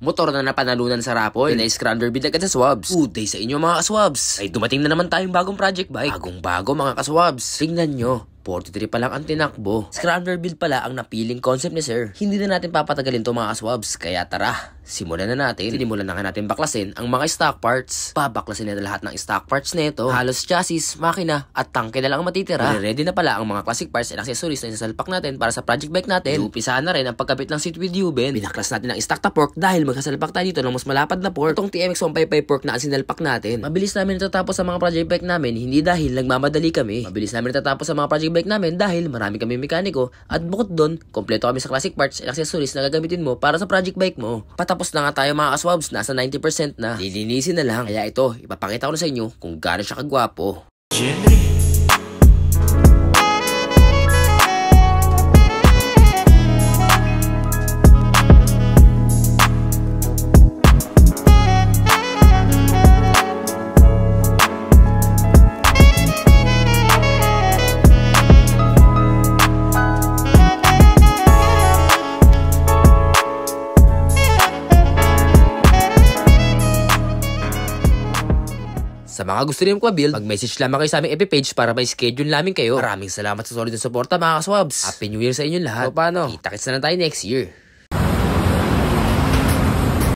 Motor na napanalunan sa Rapol. Pinay scrounder bid agad sa Swabs. Good day sa inyo mga kaswabs. Ay dumating na naman tayong bagong project bike. Bagong bago mga kaswabs. Tingnan nyo. 43 pa lang ang tinakbo. Scrounder build pala ang napiling concept ni sir. Hindi na natin papatagalin to mga kaswabs. Kaya tara, simulan na natin. Sinimulan na nga natin baklasin ang mga stock parts. Babaklasin na lahat ng stock parts nito. Halos chassis, makina, at tangke na lang ang matitira. Ready na pala ang mga classic parts and accessories na isasalpak natin para sa project bike natin. Uumpisahan na rin ang pagkabit ng seat with U-bend. Binaklas natin ang stock na fork dahil magkasalpak tayo dito ng mas malapad na fork. Itong TMX 155 fork na ang sinalpak natin. Mabilis namin natatapos sa mga project bike namin, hindi dahil nagmamadali kami. Mabilis namin natatapos sa mga project bike namin dahil marami kami mekaniko at bukod doon, kompleto kami sa classic parts and accessories na gagamitin mo para sa project bike mo. Patapos na nga tayo mga kaswabs, nasa 90% na. Lilinisin na lang. Kaya ito, ipapakita ko na sa inyo kung gaano siya kagwapo. Sa mga gusto rin mag-build, mag-message lamang kayo sa aming FB page para may schedule namin kayo. Maraming salamat sa solid na suporta mga kaswabs. Happy New Year sa inyong lahat. So paano? Kita-kits na lang tayo next year.